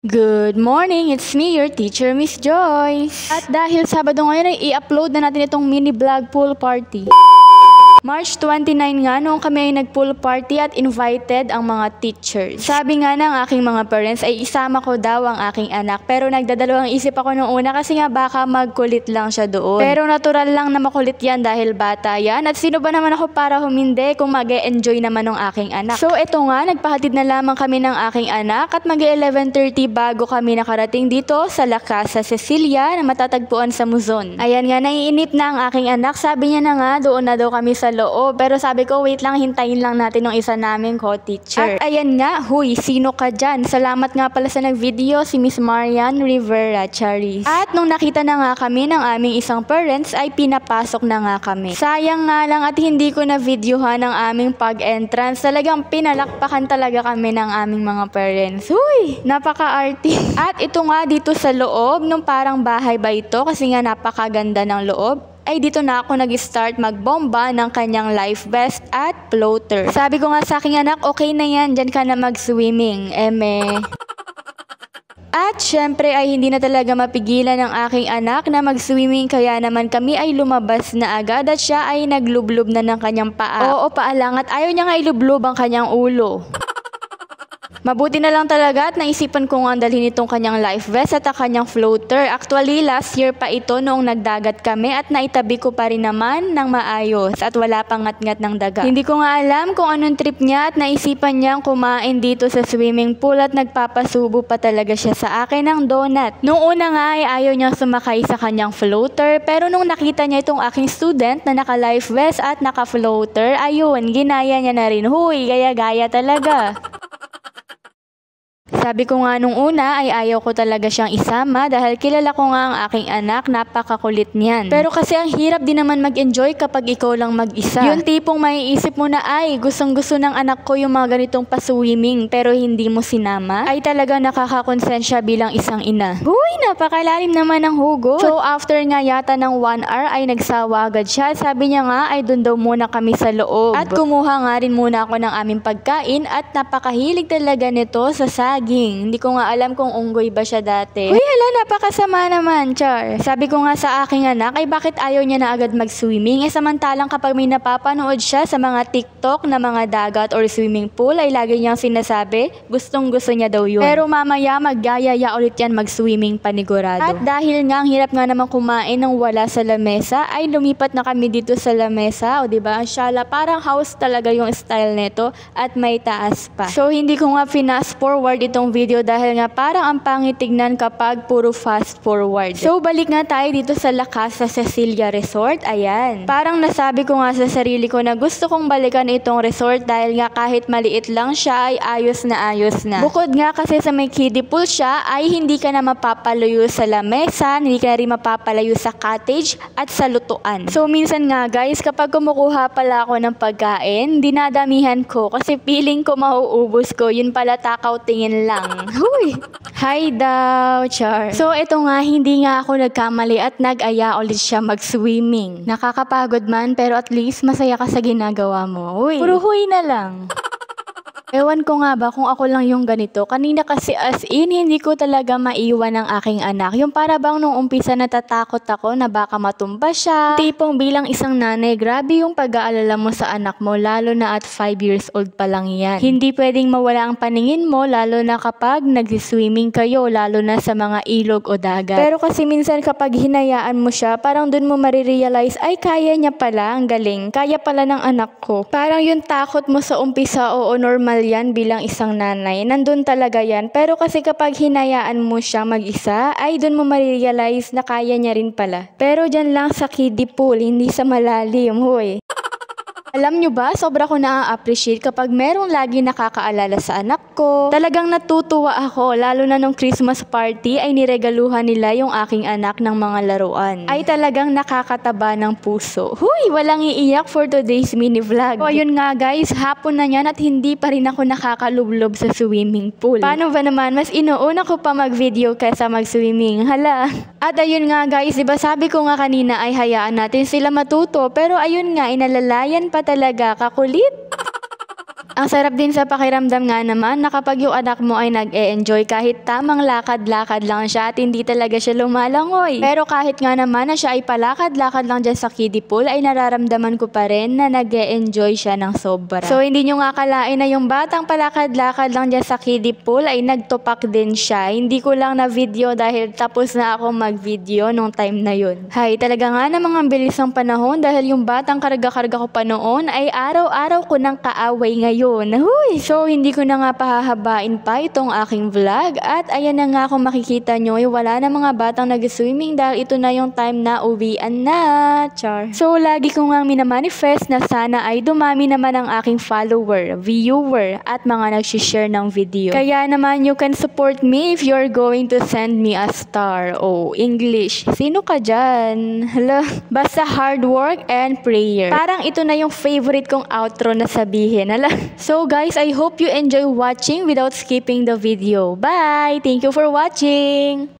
Good morning! It's me, your teacher, Miss Joyce. At dahil Sabado ngayon ay i-upload na natin itong mini vlog pool party. March 29 nga noong kami ay nag-pool party at invited ang mga teachers. Sabi nga ng aking mga parents ay isama ko daw ang aking anak, pero nagdadalawang isip ako nung una kasi nga baka magkulit lang siya doon. Pero natural lang na makulit yan dahil bata yan, at sino ba naman ako para humindi kung mag-e-enjoy naman ng aking anak. So eto nga, nagpahatid na lamang kami ng aking anak at mag-11:30 bago kami nakarating dito sa La Casa Cecilia na matatagpuan sa Muzon. Ayan nga, naiinip na ang aking anak. Sabi niya na nga doon na daw kami sa loob, pero sabi ko wait lang, hintayin lang natin yung isa naming co-teacher. At ayan nga, huy, sino ka dyan? Salamat nga pala sa nag-video, si Miss Marian Rivera Charis. At nung nakita na nga kami ng aming isang parents ay pinapasok na nga kami. Sayang nga lang at hindi ko na videohan ang aming pag-entrance. Talagang pinalakpakan talaga kami ng aming mga parents. Huy, napaka-arty. At ito nga dito sa loob, nung parang bahay ba ito kasi nga napakaganda ng loob, ay dito na ako nag-start magbomba ng kanyang life vest at floater. Sabi ko nga sa aking anak, okay na yan, dyan ka na mag-swimming. At syempre ay hindi na talaga mapigilan ng aking anak na mag-swimming, kaya naman kami ay lumabas na agad at siya ay naglublob na ng kanyang paa. Oo, paa lang, at ayaw niya nga ilublob ang kanyang ulo. Mabuti na lang talaga at naisipan ko nga dalhin itong kanyang life vest at ang kanyang floater. Actually, last year pa ito noong nagdagat kami at naitabi ko pa rin naman ng maayos at wala pang ngat-ngat ng daga. Hindi ko nga alam kung anong trip niya at naisipan niyang kumain dito sa swimming pool at nagpapasubo pa talaga siya sa akin ng donut. Nung una nga ay ayaw niyang sumakay sa kanyang floater, pero nung nakita niya itong aking student na naka-life vest at naka-floater, ayun, ginaya niya na rin. Huy, gaya-gaya talaga. Sabi ko nga nung una ay ayaw ko talaga siyang isama dahil kilala ko nga ang aking anak, napakakulit niyan. Pero kasi ang hirap din naman mag-enjoy kapag ikaw lang mag-isa. Yung tipong maiisip mo na ay gustong-gusto ng anak ko yung mga ganitong pa-swimming pero hindi mo sinama, ay talaga nakakakonsensya bilang isang ina. Huy, napakalalim naman ng hugot. So after nga yata ng 1 hour ay nagsawa agad siya. Sabi niya nga ay dun daw muna kami sa loob. At kumuha nga rin muna ako ng aming pagkain at napakahilig talaga nito sa saging. Hindi ko nga alam kung unggoy ba siya dati. Uy, hala, napakasama naman, char. Sabi ko nga sa aking anak, ay bakit ayaw niya na agad mag-swimming? Samantalang kapag may napapanood siya sa mga TikTok na mga dagat or swimming pool, ay lagi niyang sinasabi, gustong-gusto niya daw yun. Pero mamaya, magyayaya ulit yan mag-swimming panigurado. At dahil nga, ang hirap nga naman kumain ng wala sa lamesa, ay lumipat na kami dito sa lamesa. O diba, ang syala, parang house talaga yung style nito at may taas pa. So, hindi ko nga fast forward itong video dahil nga parang ang pangit tignan kapag puro fast forward. So balik nga tayo dito sa La Casa Cecilia Resort. Ayan. Parang nasabi ko nga sa sarili ko na gusto kong balikan itong resort dahil nga kahit maliit lang siya ay ayos na ayos na. Bukod nga kasi sa may kiddie pool siya ay hindi ka na mapapalayo sa lamesa, hindi ka na rin mapapalayo sa cottage at sa lutuan. So minsan nga guys, kapag kumukuha pala ako ng pagkain, dinadamihan ko kasi feeling ko mauubos ko. Yun pala, takaw tingin lang. Huy! Hi daw, char. So, ito nga, hindi nga ako nagkamali at nag-aya ulit siya mag-swimming. Nakakapagod man, pero at least masaya ka sa ginagawa mo. Huy! Puro huy na lang. Ewan ko nga ba kung ako lang yung ganito. Kanina kasi as in, hindi ko talaga maiwan ang aking anak. Yung para bang nung umpisa natatakot ako na baka matumba siya. Tipong bilang isang nanay, grabe yung pag-aalala mo sa anak mo, lalo na at 5 years old pa lang yan. Hindi pwedeng mawala ang paningin mo, lalo na kapag nag-swimming kayo, lalo na sa mga ilog o dagat. Pero kasi minsan kapag hinayaan mo siya, parang dun mo marirealize, ay kaya niya pala, ang galing. Kaya pala ng anak ko. Parang yung takot mo sa umpisa, oo, normal yan bilang isang nanay. Nandun talaga yan. Pero kasi kapag hinayaan mo siya mag-isa, ay dun mo marirealize na kaya niya rin pala. Pero dyan lang sa kiddie pool, hindi sa malalim. Huy! Alam nyo ba, sobra ko na-appreciate kapag merong lagi nakakaalala sa anak ko. Talagang natutuwa ako, lalo na nung Christmas party ay niregaluhan nila yung aking anak ng mga laruan. Ay talagang nakakataba ng puso. Huy, walang iiyak for today's mini vlog. So ayun nga guys, hapon na yan at hindi pa rin ako nakakalublob sa swimming pool. Paano ba naman, mas inuuna ko pa mag-video kaysa mag-swimming. Hala. At ayun nga guys, diba sabi ko nga kanina ay hayaan natin sila matuto, pero ayun nga, inalalayan pa talaga, kakulit. Ang sarap din sa pakiramdam nga naman na kapag yung anak mo ay nag-e-enjoy kahit tamang lakad-lakad lang siya at hindi talaga siya lumalangoy. Pero kahit nga naman na siya ay palakad-lakad lang dyan sa kiddie pool ay nararamdaman ko pa rin na nag-e-enjoy siya ng sobra. So hindi nyo nga kalain na yung batang palakad-lakad lang dyan sa kiddie pool ay nagtupak din siya. Hindi ko lang na video dahil tapos na ako mag-video nung time na yun. Hay, talaga nga namang ang bilis ng panahon dahil yung batang karga-karga ko pa noon ay araw-araw ko ng kaaway ngayon. Huy! So, hindi ko na nga pahahabain pa itong aking vlog at ayan na nga kung makikita nyo, wala na mga batang nag-swimming dahil ito na yung time na uwian na. Char. So, lagi ko nga minamanifest na sana ay dumami naman ang aking follower, viewer at mga nag-share ng video. Kaya naman, you can support me if you're going to send me a star. Oh, English. Sino ka dyan? Hala. Basta hard work and prayer. Parang ito na yung favorite kong outro na sabihin. Hala. So guys, I hope you enjoy watching without skipping the video. Bye! Thank you for watching!